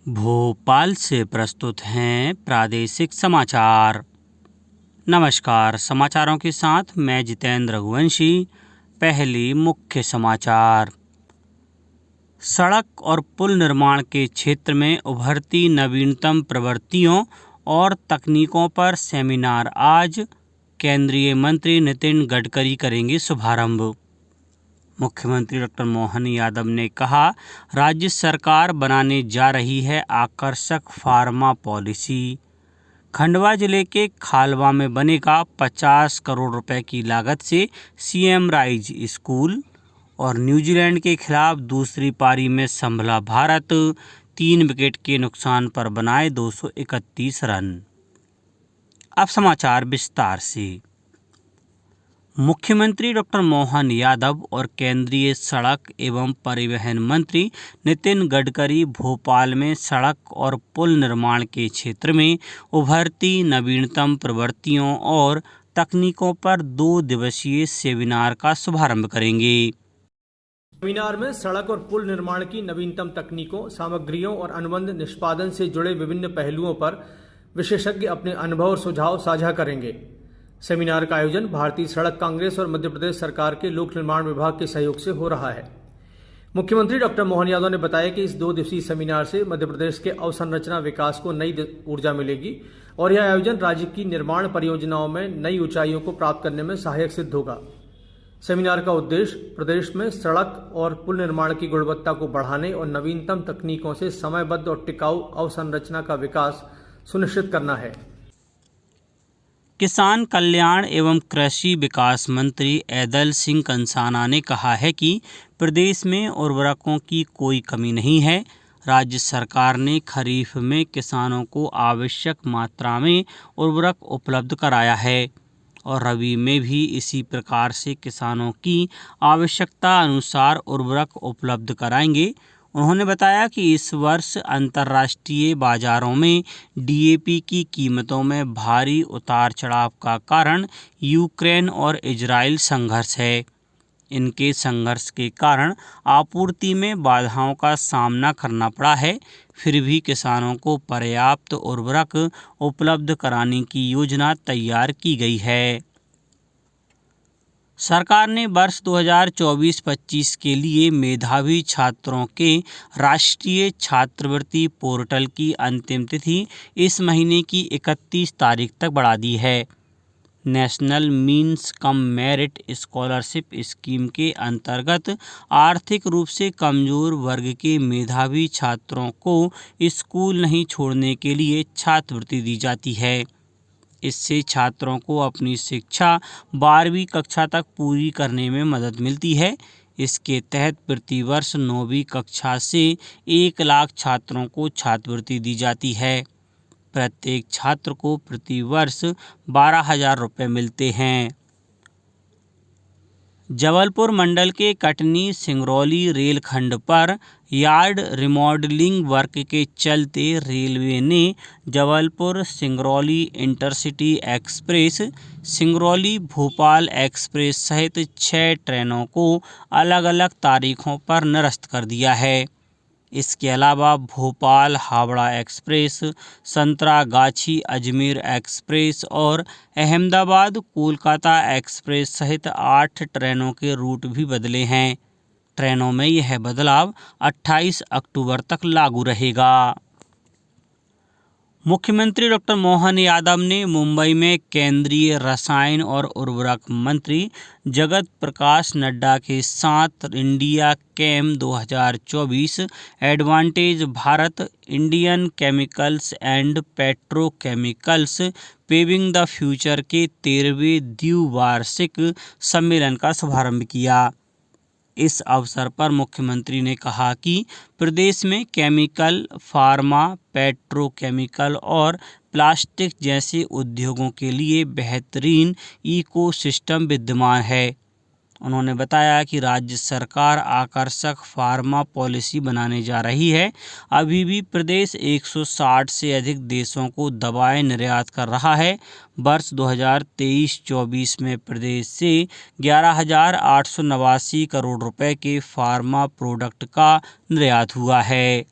भोपाल से प्रस्तुत हैं प्रादेशिक समाचार। नमस्कार, समाचारों के साथ मैं जितेंद्र रघुवंशी। पहली मुख्य समाचार। सड़क और पुल निर्माण के क्षेत्र में उभरती नवीनतम प्रवृत्तियों और तकनीकों पर सेमिनार आज केंद्रीय मंत्री नितिन गडकरी करेंगे शुभारंभ। मुख्यमंत्री डॉक्टर मोहन यादव ने कहा, राज्य सरकार बनाने जा रही है आकर्षक फार्मा पॉलिसी। खंडवा जिले के खालवा में बनेगा 50 करोड़ रुपए की लागत से सीएम राइज स्कूल। और न्यूजीलैंड के खिलाफ दूसरी पारी में संभला भारत, 3 विकेट के नुकसान पर बनाए 231 रन। अब समाचार विस्तार से। मुख्यमंत्री डॉक्टर मोहन यादव और केंद्रीय सड़क एवं परिवहन मंत्री नितिन गडकरी भोपाल में सड़क और पुल निर्माण के क्षेत्र में उभरती नवीनतम प्रवृत्तियों और तकनीकों पर 2 दिवसीय सेमिनार का शुभारंभ करेंगे। सेमिनार में सड़क और पुल निर्माण की नवीनतम तकनीकों, सामग्रियों और अनुबंध निष्पादन से जुड़े विभिन्न पहलुओं पर विशेषज्ञ अपने अनुभव और सुझाव साझा करेंगे। सेमिनार का आयोजन भारतीय सड़क कांग्रेस और मध्य प्रदेश सरकार के लोक निर्माण विभाग के सहयोग से हो रहा है। मुख्यमंत्री डॉक्टर मोहन यादव ने बताया कि इस 2 दिवसीय सेमिनार से मध्य प्रदेश के अवसंरचना विकास को नई ऊर्जा मिलेगी और यह आयोजन राज्य की निर्माण परियोजनाओं में नई ऊंचाइयों को प्राप्त करने में सहायक सिद्ध होगा। सेमिनार का उद्देश्य प्रदेश में सड़क और पुल निर्माण की गुणवत्ता को बढ़ाने और नवीनतम तकनीकों से समयबद्ध और टिकाऊ अवसंरचना का विकास सुनिश्चित करना है। किसान कल्याण एवं कृषि विकास मंत्री ऐदल सिंह कंसाना ने कहा है कि प्रदेश में उर्वरकों की कोई कमी नहीं है। राज्य सरकार ने खरीफ में किसानों को आवश्यक मात्रा में उर्वरक उपलब्ध कराया है और रबी में भी इसी प्रकार से किसानों की आवश्यकता अनुसार उर्वरक उपलब्ध कराएंगे। उन्होंने बताया कि इस वर्ष अंतर्राष्ट्रीय बाजारों में डीएपी की कीमतों में भारी उतार चढ़ाव का कारण यूक्रेन और इजराइल संघर्ष है। इनके संघर्ष के कारण आपूर्ति में बाधाओं का सामना करना पड़ा है। फिर भी किसानों को पर्याप्त उर्वरक उपलब्ध कराने की योजना तैयार की गई है। सरकार ने वर्ष 2024-25 के लिए मेधावी छात्रों के राष्ट्रीय छात्रवृत्ति पोर्टल की अंतिम तिथि इस महीने की 31 तारीख तक बढ़ा दी है। National means cum merit scholarship scheme के अंतर्गत आर्थिक रूप से कमजोर वर्ग के मेधावी छात्रों को स्कूल नहीं छोड़ने के लिए छात्रवृत्ति दी जाती है। इससे छात्रों को अपनी शिक्षा 12वीं कक्षा तक पूरी करने में मदद मिलती है। इसके तहत प्रतिवर्ष 9वीं कक्षा से 1 लाख छात्रों को छात्रवृत्ति दी जाती है। प्रत्येक छात्र को प्रतिवर्ष 12,000 रुपये मिलते हैं। जबलपुर मंडल के कटनी सिंगरौली रेलखंड पर यार्ड रिमॉडलिंग वर्क के चलते रेलवे ने Jabalpur Singrauli intercity express, Singrauli Bhopal express सहित 6 ट्रेनों को अलग अलग तारीखों पर निरस्त कर दिया है। इसके अलावा भोपाल हावड़ा एक्सप्रेस, संतरागाछी अजमेर एक्सप्रेस और अहमदाबाद कोलकाता एक्सप्रेस सहित 8 ट्रेनों के रूट भी बदले हैं। ट्रेनों में यह बदलाव 28 अक्टूबर तक लागू रहेगा। मुख्यमंत्री डॉक्टर मोहन यादव ने मुंबई में केंद्रीय रसायन और उर्वरक मंत्री जगत प्रकाश नड्डा के साथ India came 2024 advantage Bharat Indian chemicals and petrochemicals paving the future के 13वें द्विवार्षिक सम्मेलन का शुभारंभ किया। इस अवसर पर मुख्यमंत्री ने कहा कि प्रदेश में केमिकल, फार्मा, पेट्रोकेमिकल और प्लास्टिक जैसे उद्योगों के लिए बेहतरीन इकोसिस्टम विद्यमान है। उन्होंने बताया कि राज्य सरकार आकर्षक फार्मा पॉलिसी बनाने जा रही है। अभी भी प्रदेश 160 से अधिक देशों को दवाएं निर्यात कर रहा है। वर्ष 2023-24 में प्रदेश से 11,889 करोड़ रुपए के फार्मा प्रोडक्ट का निर्यात हुआ है।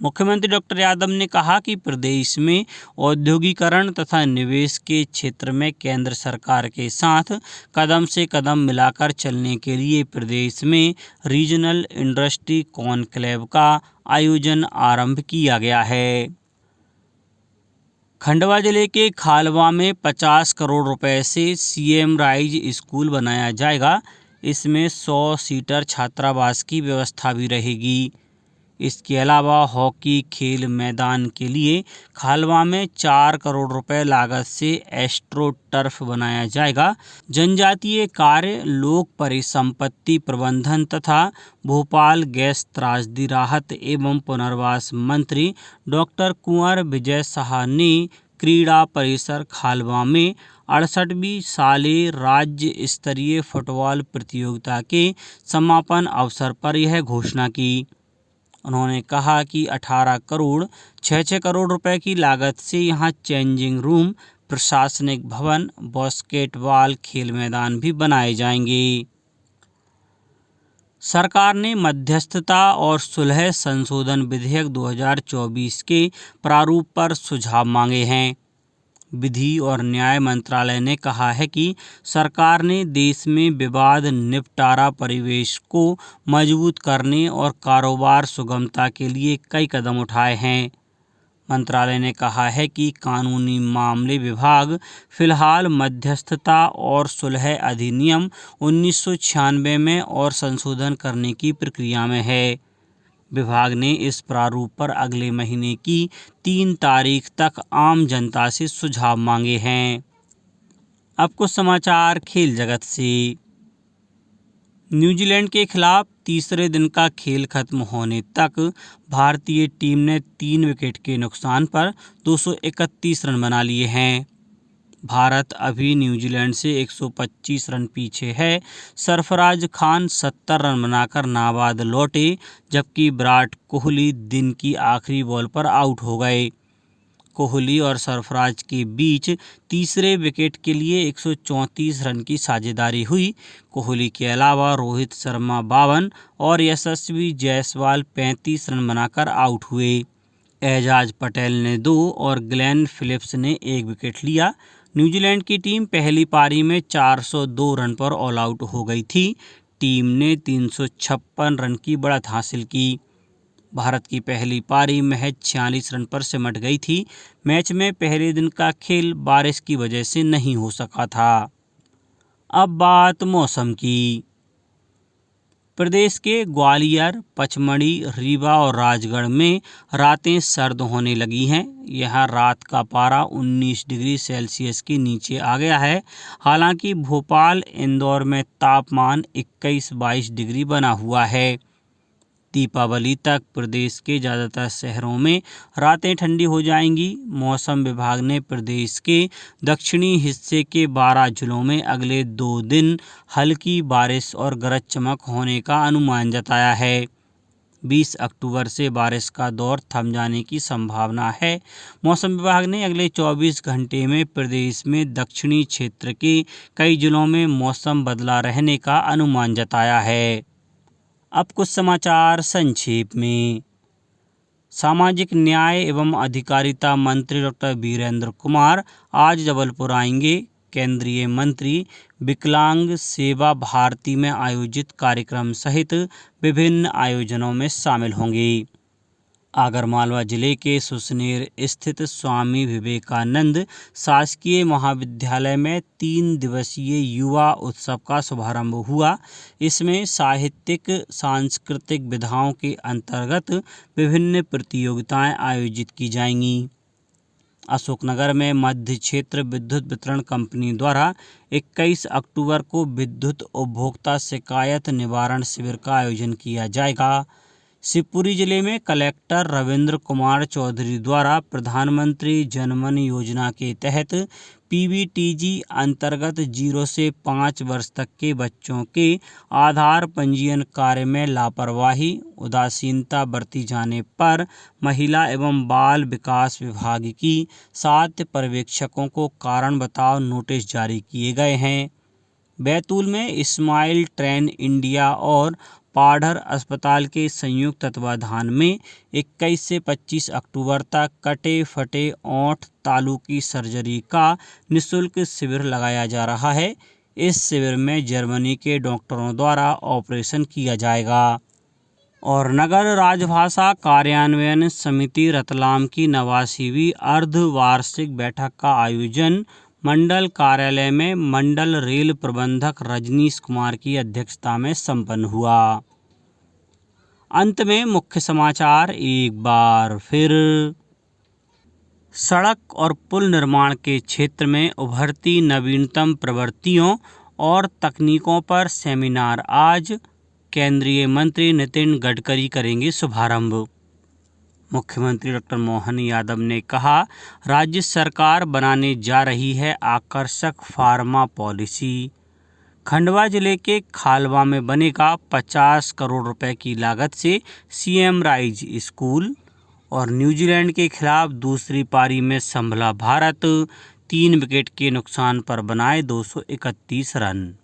मुख्यमंत्री डॉक्टर यादव ने कहा कि प्रदेश में औद्योगिकरण तथा निवेश के क्षेत्र में केंद्र सरकार के साथ कदम से कदम मिलाकर चलने के लिए प्रदेश में रीजनल इंडस्ट्री कॉन्क्लेव का आयोजन आरंभ किया गया है। खंडवा जिले के खालवा में 50 करोड़ रुपए से सीएम राइज स्कूल बनाया जाएगा। इसमें 100 सीटर छात्रावास की व्यवस्था भी रहेगी। इसके अलावा हॉकी खेल मैदान के लिए खालवा में 4 करोड़ रुपए लागत से एस्ट्रो टर्फ बनाया जाएगा। जनजातीय कार्य, लोक परिसंपत्ति प्रबंधन तथा भोपाल गैस त्रासदी राहत एवं पुनर्वास मंत्री डॉक्टर कुंवर विजय शाह ने क्रीड़ा परिसर खालवा में 68वीं साले राज्य स्तरीय फुटबॉल प्रतियोगिता के समापन अवसर पर यह घोषणा की। उन्होंने कहा कि 18 करोड़ 6 करोड़ रुपए की लागत से यहां चेंजिंग रूम, प्रशासनिक भवन, बास्केटबॉल खेल मैदान भी बनाए जाएंगे। सरकार ने मध्यस्थता और सुलह संशोधन विधेयक 2024 के प्रारूप पर सुझाव मांगे हैं। विधि और न्याय मंत्रालय ने कहा है कि सरकार ने देश में विवाद निपटारा परिवेश को मजबूत करने और कारोबार सुगमता के लिए कई कदम उठाए हैं। मंत्रालय ने कहा है कि कानूनी मामले विभाग फिलहाल मध्यस्थता और सुलह अधिनियम 1996 में और संशोधन करने की प्रक्रिया में है। विभाग ने इस प्रारूप पर अगले महीने की 3 तारीख तक आम जनता से सुझाव मांगे हैं। अब कुछ समाचार खेल जगत से। न्यूजीलैंड के खिलाफ तीसरे दिन का खेल खत्म होने तक भारतीय टीम ने 3 विकेट के नुकसान पर 231 रन बना लिए हैं। भारत अभी न्यूजीलैंड से 125 रन पीछे है। सरफराज खान 70 रन बनाकर नाबाद लौटे, जबकि विराट कोहली दिन की आखिरी बॉल पर आउट हो गए। कोहली और सरफराज के बीच तीसरे विकेट के लिए 134 रन की साझेदारी हुई। कोहली के अलावा रोहित शर्मा 52 और यशस्वी जायसवाल 35 रन बनाकर आउट हुए। एजाज पटेल ने 2 और ग्लेन फिलिप्स ने 1 विकेट लिया। न्यूजीलैंड की टीम पहली पारी में 402 रन पर ऑल आउट हो गई थी। टीम ने 356 रन की बढ़त हासिल की। भारत की पहली पारी महज 46 रन पर सिमट गई थी। मैच में पहले दिन का खेल बारिश की वजह से नहीं हो सका था। अब बात मौसम की। प्रदेश के ग्वालियर, पचमढ़ी, रीवा और राजगढ़ में रातें सर्द होने लगी हैं। यहाँ रात का पारा 19 डिग्री सेल्सियस के नीचे आ गया है। हालांकि भोपाल, इंदौर में तापमान 21-22 डिग्री बना हुआ है। दीपावली तक प्रदेश के ज़्यादातर शहरों में रातें ठंडी हो जाएंगी। मौसम विभाग ने प्रदेश के दक्षिणी हिस्से के 12 जिलों में अगले 2 दिन हल्की बारिश और गरज चमक होने का अनुमान जताया है। 20 अक्टूबर से बारिश का दौर थम जाने की संभावना है। मौसम विभाग ने अगले 24 घंटे में प्रदेश में दक्षिणी क्षेत्र के कई जिलों में मौसम बदला रहने का अनुमान जताया है। अब कुछ समाचार संक्षेप में। सामाजिक न्याय एवं अधिकारिता मंत्री डॉक्टर वीरेंद्र कुमार आज जबलपुर आएंगे। केंद्रीय मंत्री विकलांग सेवा भारती में आयोजित कार्यक्रम सहित विभिन्न आयोजनों में शामिल होंगे। आगरमालवा जिले के सुसनेर स्थित स्वामी विवेकानंद शासकीय महाविद्यालय में 3 दिवसीय युवा उत्सव का शुभारंभ हुआ। इसमें साहित्यिक, सांस्कृतिक विधाओं के अंतर्गत विभिन्न प्रतियोगिताएं आयोजित की जाएंगी। अशोकनगर में मध्य क्षेत्र विद्युत वितरण कंपनी द्वारा 21 अक्टूबर को विद्युत उपभोक्ता शिकायत निवारण शिविर का आयोजन किया जाएगा। शिवपुरी जिले में कलेक्टर रविंद्र कुमार चौधरी द्वारा प्रधानमंत्री जनमन योजना के तहत पीबीटीजी अंतर्गत 0 से 5 वर्ष तक के बच्चों के आधार पंजीयन कार्य में लापरवाही, उदासीनता बरती जाने पर महिला एवं बाल विकास विभाग की 7 पर्यवेक्षकों को कारण बताओ नोटिस जारी किए गए हैं। बैतूल में स्माइल ट्रेन इंडिया और पाढ़र अस्पताल के संयुक्त तत्वाधान में 21 से 25 अक्टूबर तक कटे फटे ओंठ तालू की सर्जरी का निःशुल्क शिविर लगाया जा रहा है। इस शिविर में जर्मनी के डॉक्टरों द्वारा ऑपरेशन किया जाएगा। और नगर राजभाषा कार्यान्वयन समिति रतलाम की 89वीं अर्धवार्षिक बैठक का आयोजन मंडल कार्यालय में मंडल रेल प्रबंधक रजनीश कुमार की अध्यक्षता में संपन्न हुआ। अंत में मुख्य समाचार एक बार फिर। सड़क और पुल निर्माण के क्षेत्र में उभरती नवीनतम प्रवृत्तियों और तकनीकों पर सेमिनार आज केंद्रीय मंत्री नितिन गडकरी करेंगे शुभारंभ। मुख्यमंत्री डॉक्टर मोहन यादव ने कहा, राज्य सरकार बनाने जा रही है आकर्षक फार्मा पॉलिसी। खंडवा जिले के खालवा में बनेगा 50 करोड़ रुपए की लागत से सीएम राइज स्कूल। और न्यूजीलैंड के खिलाफ दूसरी पारी में संभला भारत, 3 विकेट के नुकसान पर बनाए 231 रन।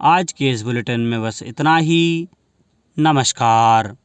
आज के इस बुलेटिन में बस इतना ही। नमस्कार।